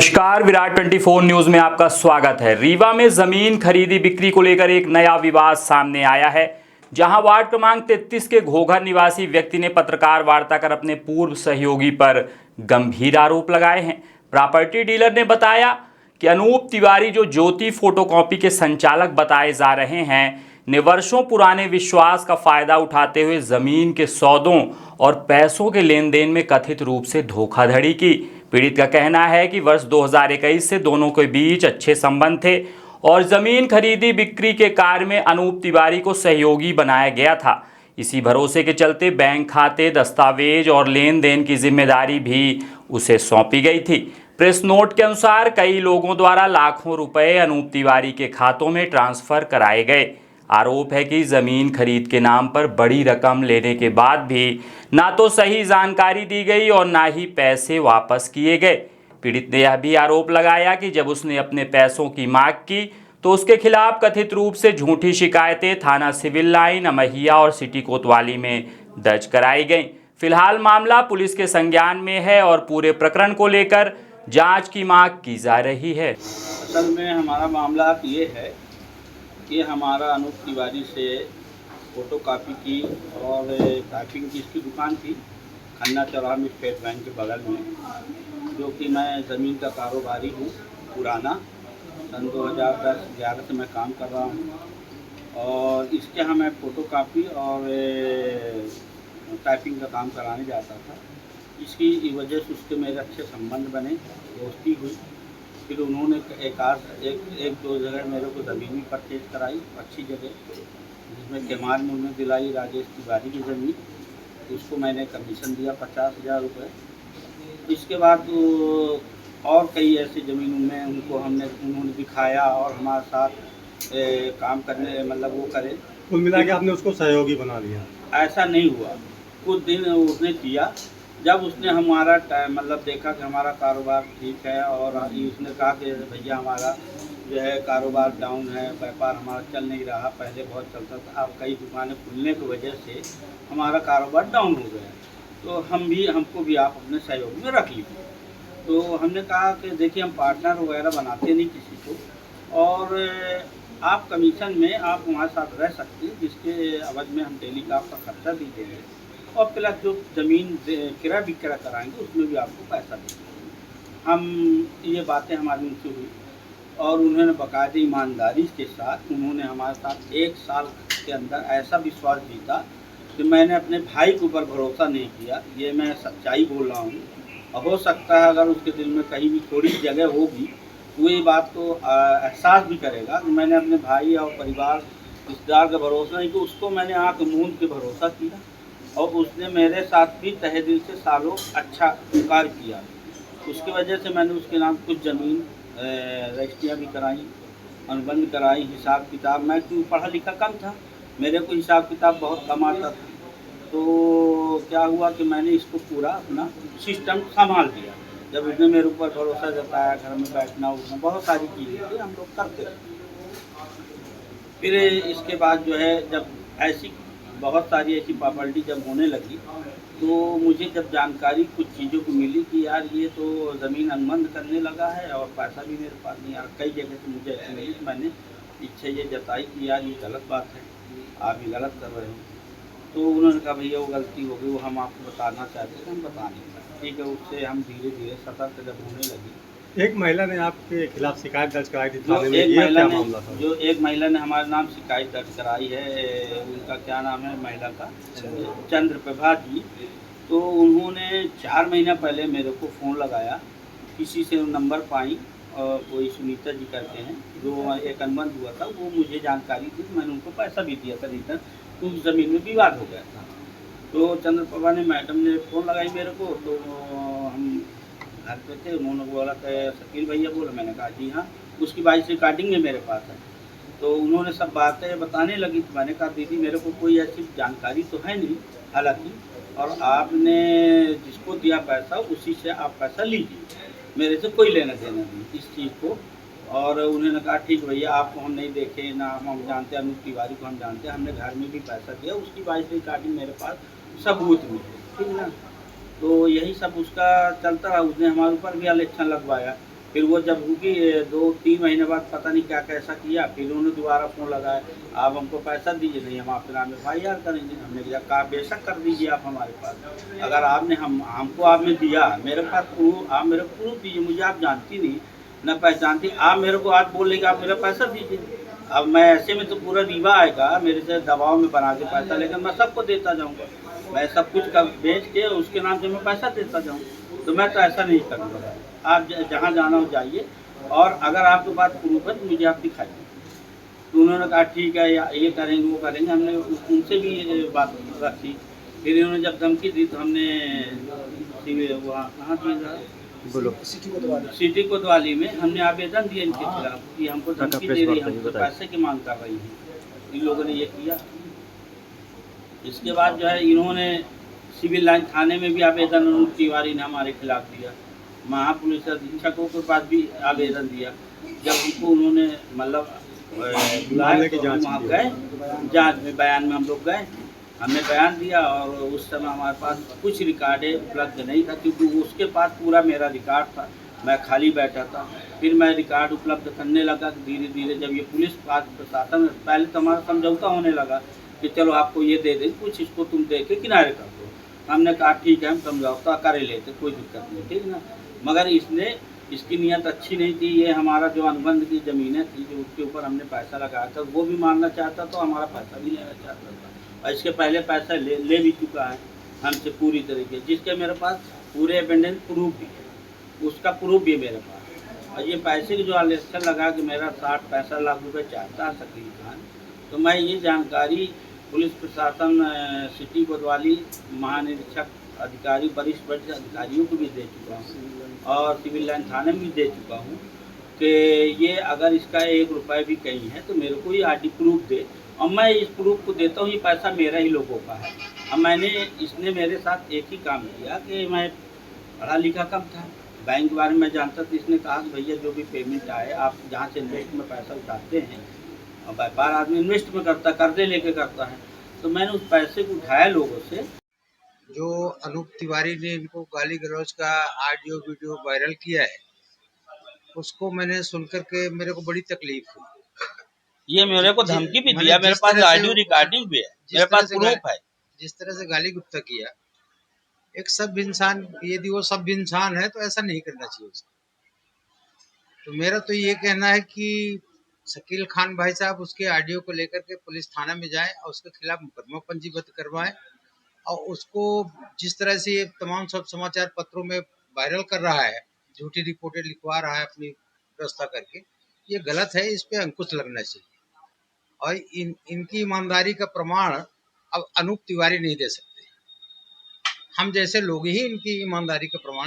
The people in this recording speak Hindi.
नमस्कार, विराट 24 न्यूज में आपका स्वागत है। रीवा में जमीन खरीदी बिक्री को लेकर एक नया विवाद सामने आया है, जहां वार्ड क्रमांक 33 के घोघर निवासी व्यक्ति ने पत्रकार वार्ता कर अपने पूर्व सहयोगी पर गंभीर आरोप लगाए हैं। प्रॉपर्टी डीलर ने बताया कि अनूप तिवारी, जो ज्योति फोटोकॉपी के संचालक बताए जा रहे हैं, ने वर्षों पुराने विश्वास का फायदा उठाते हुए जमीन के सौदों और पैसों के लेन देन में कथित रूप से धोखाधड़ी की। पीड़ित का कहना है कि वर्ष 2021 से दोनों के बीच अच्छे संबंध थे और जमीन खरीदी बिक्री के कार्य में अनूप तिवारी को सहयोगी बनाया गया था। इसी भरोसे के चलते बैंक खाते, दस्तावेज और लेन देन की जिम्मेदारी भी उसे सौंपी गई थी। प्रेस नोट के अनुसार कई लोगों द्वारा लाखों रुपए अनूप तिवारी के खातों में ट्रांसफर कराए गए। आरोप है कि जमीन खरीद के नाम पर बड़ी रकम लेने के बाद भी ना तो सही जानकारी दी गई और ना ही पैसे वापस किए गए। पीड़ित ने यह भी आरोप लगाया कि जब उसने अपने पैसों की मांग की तो उसके खिलाफ कथित रूप से झूठी शिकायतें थाना सिविल लाइन, अमहिया और सिटी कोतवाली में दर्ज कराई गई। फिलहाल मामला पुलिस के संज्ञान में है और पूरे प्रकरण को लेकर जांच की मांग की जा रही है। असल में हमारा मामला ये है कि हमारा अनूप तिवारी से फोटोकॉपी की और टाइपिंग की इसकी दुकान थी खन्ना चौराहा में, स्टेट बैंक के बगल में, जो कि मैं ज़मीन का कारोबारी हूँ पुराना। सन 2010-11 से मैं काम कर रहा हूँ और इसके यहाँ मैं फ़ोटोकॉपी और टाइपिंग का काम कराने जाता था। इसकी वजह से उसके मेरे अच्छे संबंध बने, दोस्ती हुई। फिर उन्होंने एक दो जगह मेरे को ज़मीन भी परचेज कराई, अच्छी जगह, जिसमें केमार में उन्होंने दिलाई राजेश तिवारी की ज़मीन। उसको मैंने कमीशन दिया 50,000 रुपये। इसके बाद और कई ऐसी ज़मीनों में उन्होंने दिखाया और हमारे साथ काम करने मतलब वो करे। कुल मिला के आपने उसको सहयोगी बना लिया? ऐसा नहीं हुआ। कुछ दिन उसने किया, जब उसने हमारा मतलब देखा कि हमारा कारोबार ठीक है और उसने कहा कि भैया हमारा जो है कारोबार डाउन है, व्यापार हमारा चल नहीं रहा, पहले बहुत चलता था, अब कई दुकानें खुलने की वजह से हमारा कारोबार डाउन हो गया, तो हमको भी आप अपने सहयोग में रख लीजिए। तो हमने कहा कि देखिए हम पार्टनर वगैरह बनाते नहीं किसी को, और आप कमीशन में आप हमारे साथ रह सकते हैं, जिसके अवध में हम डेली का आपका खर्चा भी देंगे और प्लस जो ज़मीन क्रय विक्रय कराएंगे उसमें भी आपको पैसा देंगे। हम ये बातें हमारी उनसे हुई और उन्होंने बाकायदे ईमानदारी के साथ उन्होंने हमारे साथ 1 साल के अंदर ऐसा विश्वास जीता कि मैंने अपने भाई के ऊपर भरोसा नहीं किया। ये मैं सच्चाई बोल रहा हूँ, और हो सकता है अगर उसके दिल में कहीं भी थोड़ी जगह होगी तो ये बात को एहसास भी करेगा कि मैंने अपने भाई और परिवार रिश्तेदार का भरोसा नहीं किया, उसको मैंने आँख मूंद के भरोसा किया और उसने मेरे साथ भी तहे दिल से सालों अच्छा कार्य किया। उसकी वजह से मैंने उसके नाम कुछ ज़मीन रजिस्ट्रियाँ भी कराई, अनुबंध कराई, हिसाब किताब। मैं क्यों पढ़ा लिखा कम था, मेरे को हिसाब किताब बहुत कम आता था, तो क्या हुआ कि मैंने इसको पूरा अपना सिस्टम संभाल दिया। जब उसने मेरे ऊपर भरोसा जताया, घर में बैठना उठना बहुत सारी चीज़ें थी हम लोग करते थे। फिर इसके बाद जो है जब ऐसी बहुत सारी ऐसी प्रॉपर्टी जब होने लगी तो मुझे जब जानकारी कुछ चीज़ों को मिली कि यार ये तो ज़मीन अनुबंध करने लगा है और पैसा भी मेरे पास नहीं आ रहा, कई जगह से मुझे ऐसी मिली, मैंने इच्छा ये जताई कि यार ये गलत बात है, आप ये गलत कर रहे हो। तो उन्होंने कहा भैया वो गलती हो गई, वो हम आपको बताना चाहते थे, हम बता नहीं पाए। ठीक है, उससे हम धीरे धीरे सतर्क जब होने लगी। एक महिला ने आपके खिलाफ शिकायत दर्ज कराई थी जो थाने में, एक ये महिला क्या ने मामला था? जो एक महिला ने हमारे नाम शिकायत दर्ज कराई है, उनका क्या नाम है महिला का, चंद्रप्रभा जी। तो उन्होंने 4 महीना पहले मेरे को फ़ोन लगाया, किसी से नंबर पाई और कोई सुनीता जी करते हैं, जो एक अनुबंध हुआ था, वो मुझे जानकारी थी, मैंने उनको पैसा भी दिया था रिटर्न, तो उस ज़मीन में विवाद हो गया था। तो चंद्रप्रभा ने मैडम ने फ़ोन लगाई मेरे को, तो हम घर पे थे, उन्होंने बोला कि शकील भैया बोला, मैंने कहा जी हाँ। उसकी वॉइस रिकॉर्डिंग में मेरे पास है। तो उन्होंने सब बातें बताने लगी, तो मैंने कहा दीदी मेरे को कोई ऐसी जानकारी तो है नहीं हालांकि, और आपने जिसको दिया पैसा उसी से आप पैसा लीजिए, मेरे से कोई लेना देना नहीं इस चीज़ को। और उन्होंने कहा ठीक भैया, आपको हम नहीं देखे ना हम जानते, अनूप तिवारी को हम जानते हैं, हमने घर में भी पैसा दिया, उसकी वॉइस रिकॉर्डिंग मेरे पास सबूत में है, ठीक है ना। तो यही सब उसका चलता रहा, उसने हमारे ऊपर भी इलेक्शन लगवाया फिर वो जब रुकी 2-3 महीने बाद पता नहीं क्या कैसा किया, फिर उन्होंने दोबारा फ़ोन लगाया, आप हमको पैसा दीजिए, नहीं हम आपके नाम FIR करेंगे। हमने कहा बेशक कर दीजिए आप हमारे पास, अगर आपने हमको आपने दिया, मेरे पास प्रूफ, आप मेरे को प्रूफ दीजिए, मुझे आप जानती नहीं न पहचानती, आप मेरे को आज बोल रहे कि आप मेरा पैसा दीजिए। अब मैं ऐसे में तो पूरा रीवा आएगा मेरे से दबाव में बना के पैसा, लेकिन मैं सबको देता जाऊँगा, मैं सब कुछ का बेच के उसके नाम से मैं पैसा देता जाऊँ, तो मैं तो ऐसा नहीं करूँगा। आप जहाँ जाना हो जाइए, और अगर आपके पास प्रूफ है तो मुझे आप दिखाइए। तो उन्होंने कहा ठीक है, या ये करेंगे वो करेंगे, हमने उनसे भी ये बात रखी। फिर इन्होंने जब धमकी दी तो हमने वहाँ कहाँ दिया, बोलो। सिटी कोतवाली में हमने आवेदन दिया इनके खिलाफ कि हमको धमकी दे रही है, हमको पैसे की मांग कर रही है। इन लोगों ने ये किया। इसके बाद जो है इन्होंने सिविल लाइन थाने में भी आवेदन अनूप तिवारी ने हमारे खिलाफ दिया, महापुलिस अधीक्षकों के पास भी आवेदन दिया। जब उनको उन्होंने मतलब बुलाया तो हम वहाँ गए, जांच में बयान में हम लोग गए, हमने बयान दिया, और उस समय हमारे पास कुछ रिकॉर्डें उपलब्ध नहीं था, क्योंकि उसके पास पूरा मेरा रिकॉर्ड था, मैं खाली बैठा था। फिर मैं रिकॉर्ड उपलब्ध करने लगा, धीरे धीरे जब ये पुलिस प्रशासन, पहले तो हमारा समझौता होने लगा कि चलो आपको ये दे दें, कुछ इसको तुम दे के किनारे कर दो। हमने कहा ठीक है, हम समझौता कर ही लेते, कोई दिक्कत नहीं, ठीक ना। मगर इसकी नीयत अच्छी नहीं थी। ये हमारा जो अनुबंध की ज़मीनें थी, जो उसके ऊपर हमने पैसा लगाया था, वो भी मारना चाहता था, हमारा पैसा भी लेना चाहता था, और इसके पहले पैसा ले भी चुका है हमसे पूरी तरीके, जिसके मेरे पास पूरे एविडेंस प्रूफ भी है, उसका प्रूफ भी है मेरे पास। और ये पैसे की जो आलेख्य लगा कि मेरा 60-65 लाख रुपए चाहता है शकील खान, तो मैं ये जानकारी पुलिस प्रशासन सिटी कोतवाली महानिरीक्षक अधिकारी, वरिष्ठ अधिकारियों को भी दे चुका हूँ, और सिविल लाइन थाने में भी दे चुका हूँ कि ये अगर इसका 1 रुपये भी कहीं है तो मेरे को ये आरडी प्रूफ दे, और मैं इस प्रूफ को देता हूँ, ये पैसा मेरा ही लोगों का है। अब इसने मेरे साथ एक ही काम किया कि मैं पढ़ा लिखा कम था, बैंक के बारे में मैं जानता था। इसने कहा कि भैया जो भी पेमेंट आए, आप जहाँ से इन्वेस्ट में पैसा उठाते हैं, और व्यापार आदमी इन्वेस्ट में करता, कर्जे लेके करता है, तो मैंने उस पैसे को उठाया लोगों से। जो अनूप तिवारी ने इनको गाली गलौज का ऑडियो वीडियो वायरल किया है, उसको मैंने सुनकर के मेरे को बड़ी तकलीफ हुई। ये मेरे को धमकी भी दिया, मेरे पास ऑडियो रिकॉर्डिंग भी है, मेरे पास प्रूफ है। जिस तरह से गाली गुप्ता किया, एक सब इंसान, यदि वो सब इंसान है तो ऐसा नहीं करना चाहिए उसको। तो मेरा तो ये कहना है कि शकील खान भाई साहब उसके ऑडियो को लेकर के पुलिस थाना में जाएं और उसके खिलाफ मुकदमा पंजीबद्ध करवाएं, और उसको जिस तरह से ये तमाम सब समाचार पत्रों में वायरल कर रहा है, झूठी रिपोर्टें लिखवा रहा है अपनी व्यवस्था करके, ये गलत है, इस पे अंकुश लगना चाहिए। और इनकी ईमानदारी का प्रमाण अब अनूप तिवारी नहीं दे सकते, हम जैसे लोग ही इनकी ईमानदारी का प्रमाण